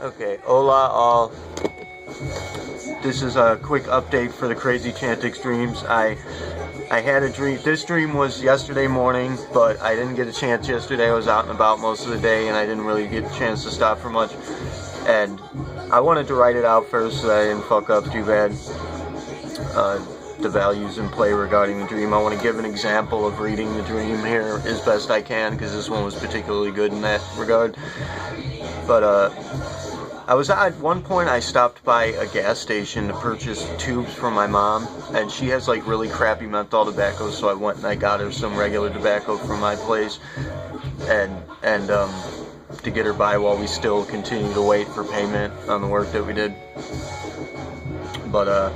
Okay, hola all. This is a quick update for the Crazy Chantix dreams. I had a dream. This dream was yesterday morning, but I didn't get a chance yesterday. I was out and about most of the day, and I didn't really get a chance to stop for much. And I wanted to write it out first so that I didn't fuck up too bad. The values in play regarding the dream. I want to give an example of reading the dream here as best I can, because this one was particularly good in that regard. But I was at one point I stopped by a gas station to purchase tubes from my mom, and she has like really crappy menthol tobacco, so I went and I got her some regular tobacco from my place, and to get her by while we still continue to wait for payment on the work that we did. But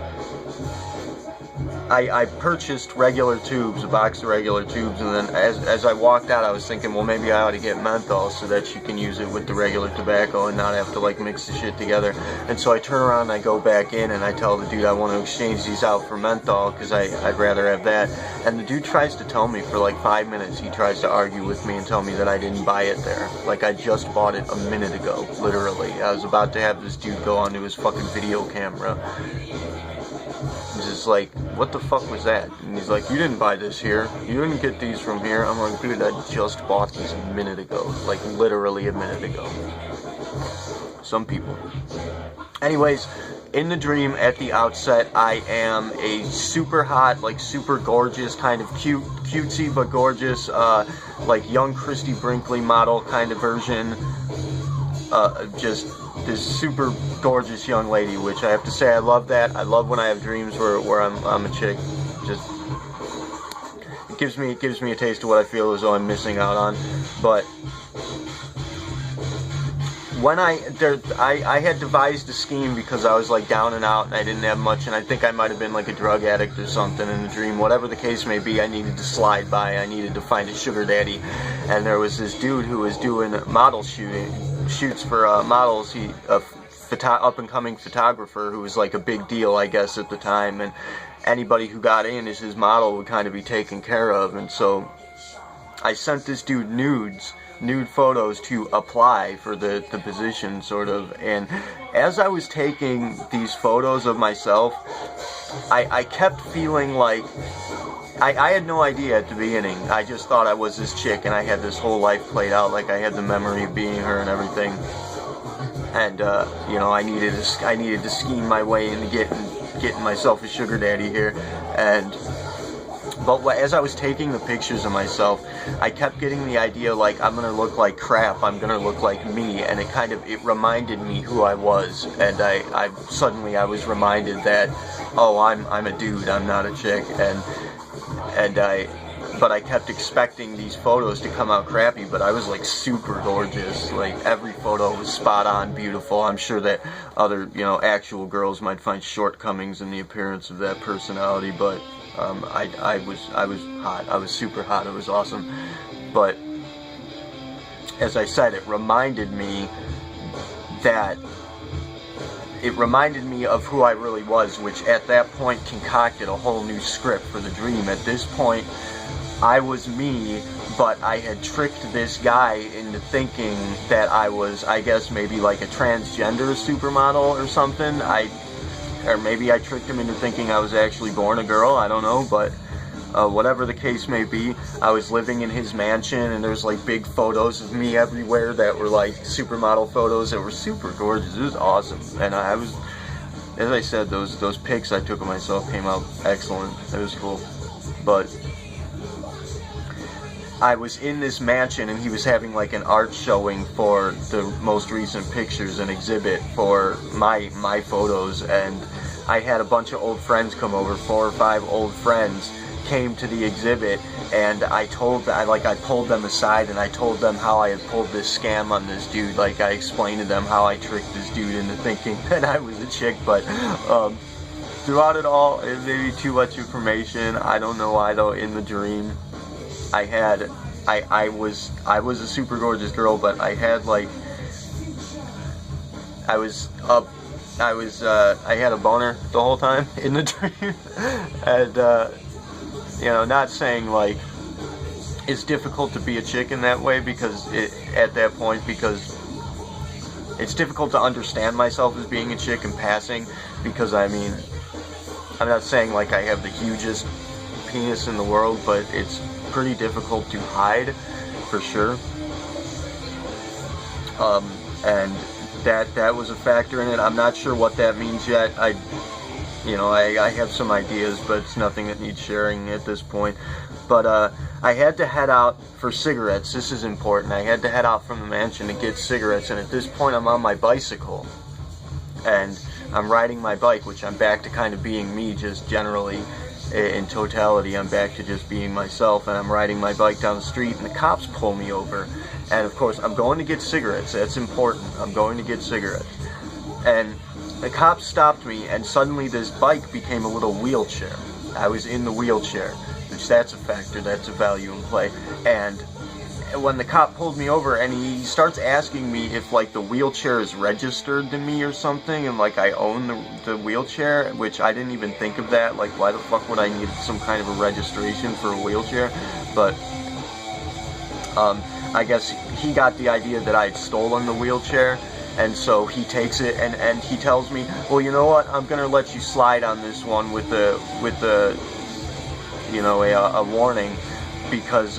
I purchased regular tubes, a box of regular tubes, and then as I walked out, I was thinking, well, maybe I ought to get menthol so that she can use it with the regular tobacco and not have to like mix the shit together. And so I turn around and I go back in and I tell the dude I want to exchange these out for menthol because I'd rather have that. And the dude tries to tell me for like 5 minutes, he tries to argue with me and tell me that I didn't buy it there. Like I just bought it a minute ago, literally. I was about to have this dude go onto his fucking video camera. He's just like, what the fuck was that? And he's like, you didn't buy this here. You didn't get these from here. I'm like, dude, I just bought these a minute ago. Like, literally a minute ago. Some people. Anyways, in the dream, at the outset, I am a super hot, like, super gorgeous, kind of cutesy but gorgeous, like, young Christy Brinkley model kind of version. Just this super gorgeous young lady, which I have to say I love that. I love when I have dreams where I'm a chick. Just it gives me a taste of what I feel as though I'm missing out on. But when I had devised a scheme because I was like down and out and I didn't have much, and I think I might have been like a drug addict or something in the dream. Whatever the case may be, I needed to slide by. I needed to find a sugar daddy, and there was this dude who was doing model shoots for models. He up-and-coming photographer who was like a big deal, I guess, at the time, and anybody who got in as his model would kind of be taken care of. And so I sent this dude nude photos to apply for the position, sort of. And as I was taking these photos of myself, I kept feeling like I had no idea at the beginning. I just thought I was this chick, and I had this whole life played out, like I had the memory of being her and everything. And you know, I needed to scheme my way into getting myself a sugar daddy here. But as I was taking the pictures of myself, I kept getting the idea like I'm gonna look like crap. I'm gonna look like me, and it reminded me who I was. And I suddenly was reminded that, oh, I'm a dude. I'm not a chick. But I kept expecting these photos to come out crappy, but I was like super gorgeous. Like every photo was spot on, beautiful. I'm sure that other, actual girls might find shortcomings in the appearance of that personality, but I was hot. I was super hot. It was awesome. But as I said, it reminded me of who I really was, which at that point concocted a whole new script for the dream. At this point, I was me, but I had tricked this guy into thinking that I was, I guess, maybe like a transgender supermodel or something. Or maybe I tricked him into thinking I was actually born a girl, I don't know, but whatever the case may be, I was living in his mansion, and there's like big photos of me everywhere that were like supermodel photos that were super gorgeous. It was awesome, and I was, as I said, those pics I took of myself came out excellent. It was cool. But I was in this mansion, and he was having like an art showing for the most recent pictures, an exhibit for my photos, and I had a bunch of old friends come over. 4 or 5 old friends came to the exhibit, and I pulled them aside, and I told them how I had pulled this scam on this dude. Like, I explained to them how I tricked this dude into thinking that I was a chick. But throughout it all, it may be too much information. I don't know why, though. In the dream, I was a super gorgeous girl, but I had like, I had a boner the whole time in the dream. And not saying like it's difficult to be a chick in that way, because at that point, because it's difficult to understand myself as being a chick in passing, because I mean, I'm not saying like I have the hugest penis in the world, but it's pretty difficult to hide, for sure. And that was a factor in it. I'm not sure what that means yet. I have some ideas, but it's nothing that needs sharing at this point. But I had to head out for cigarettes. This is important. I had to head out from the mansion to get cigarettes, and at this point I'm on my bicycle. And I'm riding my bike, which I'm back to kind of being me, just generally, in totality. I'm back to just being myself, and I'm riding my bike down the street, and the cops pull me over. And of course, I'm going to get cigarettes. That's important. I'm going to get cigarettes. And the cops stopped me, and suddenly this bike became a little wheelchair. I was in the wheelchair, which that's a factor, that's a value in play. And when the cop pulled me over, and he starts asking me if like the wheelchair is registered to me or something, and like I own the wheelchair, which I didn't even think of that. Like, why the fuck would I need some kind of a registration for a wheelchair? But I guess he got the idea that I'd stolen the wheelchair, and so he takes it and he tells me, well, you know what, I'm gonna let you slide on this one with the a warning, because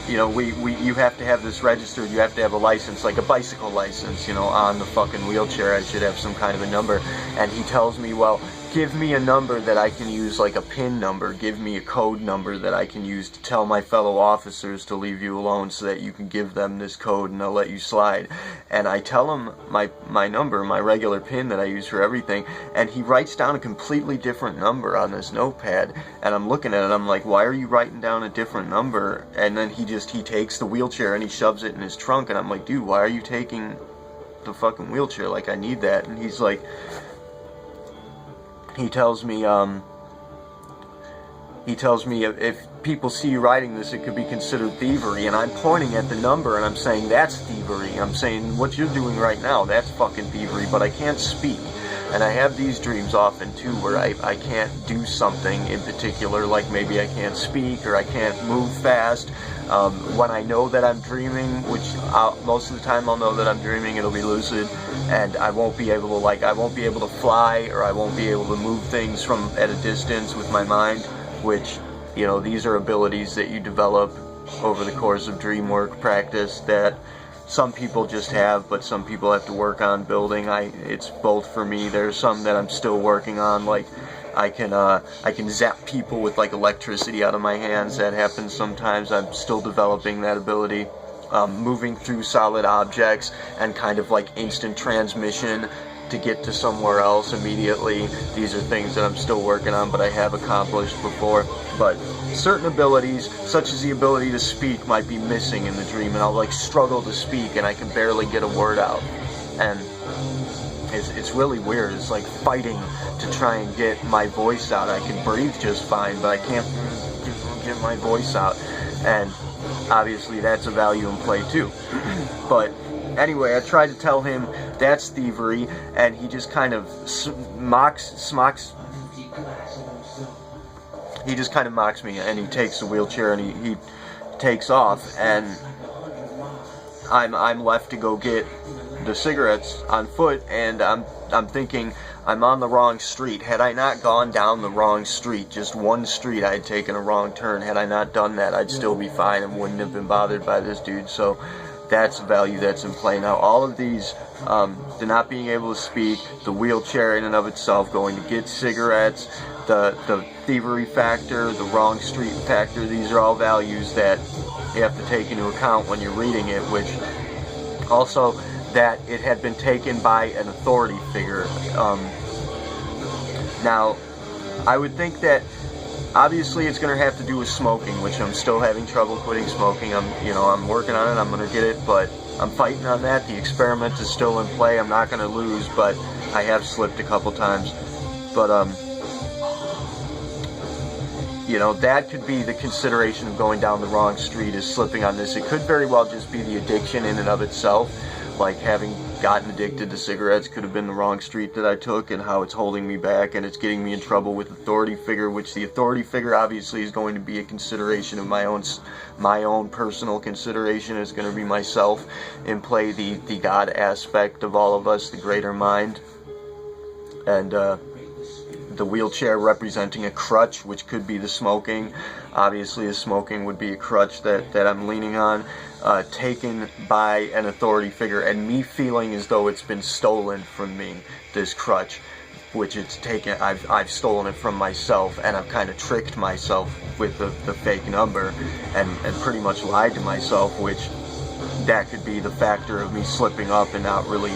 you have to have this registered, you have to have a license, like a bicycle license, on the fucking wheelchair. I should have some kind of a number. And he tells me, well, give me a number that I can use, like a PIN number. Give me a code number that I can use to tell my fellow officers to leave you alone, so that you can give them this code and they'll let you slide. And I tell him my number, my regular PIN that I use for everything, and he writes down a completely different number on this notepad. And I'm looking at it, I'm like, why are you writing down a different number? And then he takes the wheelchair and he shoves it in his trunk, and I'm like, dude, why are you taking the fucking wheelchair? Like, I need that. And he's like, he tells me if people see you riding this, it could be considered thievery. And I'm pointing at the number and I'm saying, that's thievery. I'm saying, what you're doing right now, that's fucking thievery. But I can't speak. And I have these dreams often too, where I can't do something in particular, like maybe I can't speak or I can't move fast. When I know that I'm dreaming, which most of the time I'll know that I'm dreaming, it'll be lucid, and I won't be able to fly, or I won't be able to move things from at a distance with my mind, which, these are abilities that you develop over the course of dream work practice that some people just have, but some people have to work on building. It's both for me. There's some that I'm still working on, like I can zap people with like electricity out of my hands. That happens sometimes. I'm still developing that ability. Moving through solid objects and kind of like instant transmission to get to somewhere else immediately. These are things that I'm still working on, but I have accomplished before. But certain abilities, such as the ability to speak, might be missing in the dream, and I'll like struggle to speak and I can barely get a word out. And it's really weird. It's like fighting to try and get my voice out. I can breathe just fine, but I can't get my voice out. And obviously that's a value in play too. But anyway, I tried to tell him that's thievery, and he just kind of mocks me, and he takes the wheelchair and he takes off, and I'm left to go get the cigarettes on foot, and I'm thinking, I'm on the wrong street. Had I not gone down the wrong street, just one street, I had taken a wrong turn. Had I not done that, I'd still be fine and wouldn't have been bothered by this dude. So that's a value that's in play. Now, all of these, the not being able to speak, the wheelchair in and of itself, going to get cigarettes, the thievery factor, the wrong street factor, these are all values that you have to take into account when you're reading it, which also that it had been taken by an authority figure. Now, I would think that obviously it's going to have to do with smoking, which I'm still having trouble quitting smoking. I'm working on it. I'm going to get it, but I'm fighting on that. The experiment is still in play. I'm not going to lose, but I have slipped a couple times. But that could be the consideration of going down the wrong street, is slipping on this. It could very well just be the addiction in and of itself, like having gotten addicted to cigarettes could have been the wrong street that I took, and how it's holding me back and it's getting me in trouble with authority figure, which the authority figure obviously is going to be a consideration of my own personal consideration. Is going to be myself, and play the God aspect of all of us, the greater mind. And the wheelchair representing a crutch, which could be the smoking. Obviously the smoking would be a crutch that I'm leaning on, taken by an authority figure, and me feeling as though it's been stolen from me, this crutch, which it's taken, I've stolen it from myself, and I've kind of tricked myself with the fake number, and pretty much lied to myself, which that could be the factor of me slipping up and not really,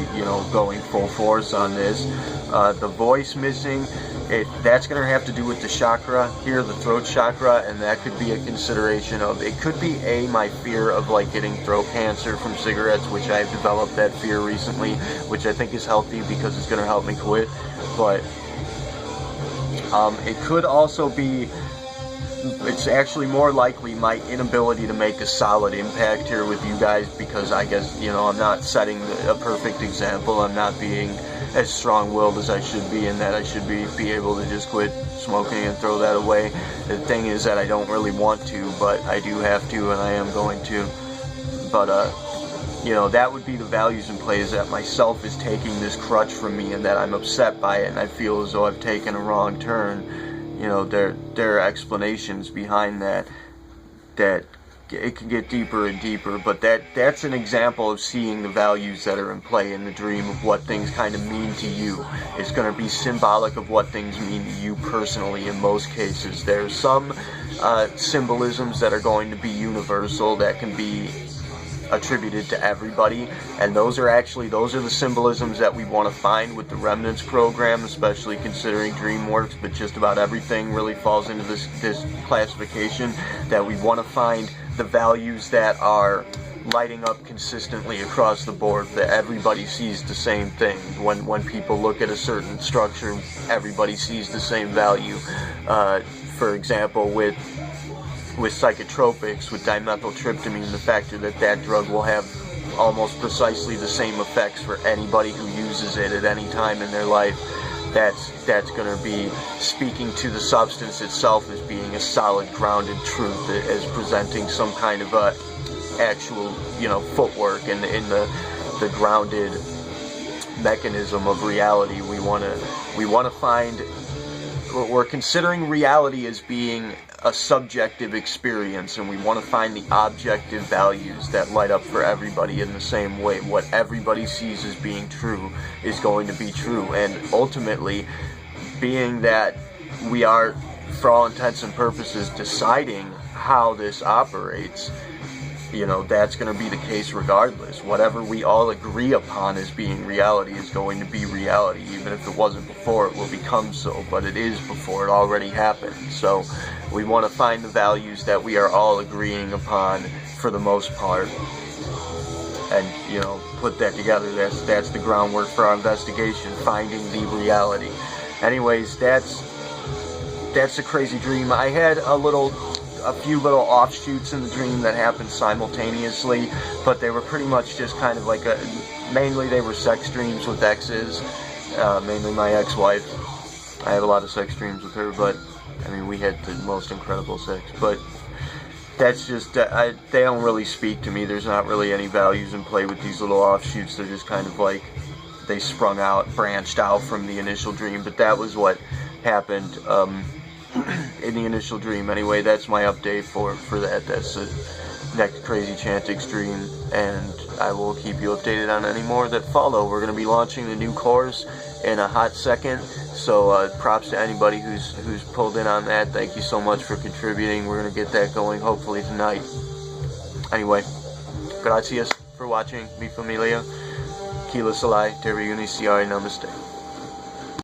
going full force on this. The voice missing, that's going to have to do with the chakra here, the throat chakra, and that could be a consideration of, it could be my fear of like getting throat cancer from cigarettes, which I've developed that fear recently, which I think is healthy because it's going to help me quit. But it could also be, it's actually more likely my inability to make a solid impact here with you guys, because I guess, I'm not setting a perfect example. I'm not being as strong-willed as I should be, and that I should be able to just quit smoking and throw that away. The thing is that I don't really want to, but I do have to, and I am going to. But that would be the values in play, is that myself is taking this crutch from me, and that I'm upset by it, and I feel as though I've taken a wrong turn. There are explanations behind that it can get deeper and deeper, but that's an example of seeing the values that are in play in the dream, of what things kind of mean to you. It's going to be symbolic of what things mean to you personally in most cases. There's some symbolisms that are going to be universal, that can be attributed to everybody, and those are the symbolisms that we want to find with the Remnants program, especially considering DreamWorks, but just about everything really falls into this classification, that we want to find the values that are lighting up consistently across the board, that everybody sees the same thing. When people look at a certain structure, everybody sees the same value. For example, with psychotropics, with dimethyltryptamine, the factor that drug will have almost precisely the same effects for anybody who uses it at any time in their life. That's going to be speaking to the substance itself as being a solid, grounded truth, as presenting some kind of actual, footwork in the grounded mechanism of reality. We want to find. We're considering reality as being a subjective experience, and we want to find the objective values that light up for everybody in the same way. What everybody sees as being true is going to be true, and ultimately, being that we are, for all intents and purposes, deciding how this operates, that's going to be the case regardless. Whatever we all agree upon as being reality is going to be reality. Even if it wasn't before, it will become so, but it is before. It already happened. So we want to find the values that we are all agreeing upon for the most part, and put that together. That's the groundwork for our investigation, finding the reality. Anyways, that's a crazy dream. I had a few little offshoots in the dream that happened simultaneously, but they were pretty much just kind of like mainly they were sex dreams with exes, mainly my ex-wife. I have a lot of sex dreams with her, but we had the most incredible sex. But that's just, they don't really speak to me. There's not really any values in play with these little offshoots. They're just kind of like, they sprung out, branched out from the initial dream. But that was what happened in the initial dream. Anyway, that's my update for that. That's the next Crazy Chantix dream, and I will keep you updated on any more that follow. We're going to be launching the new course in a hot second, so props to anybody who's pulled in on that. Thank you so much for contributing. We're going to get that going hopefully tonight. Anyway, gracias for watching. Mi familia, Kila Salai, Teriyuni Siari, Namaste.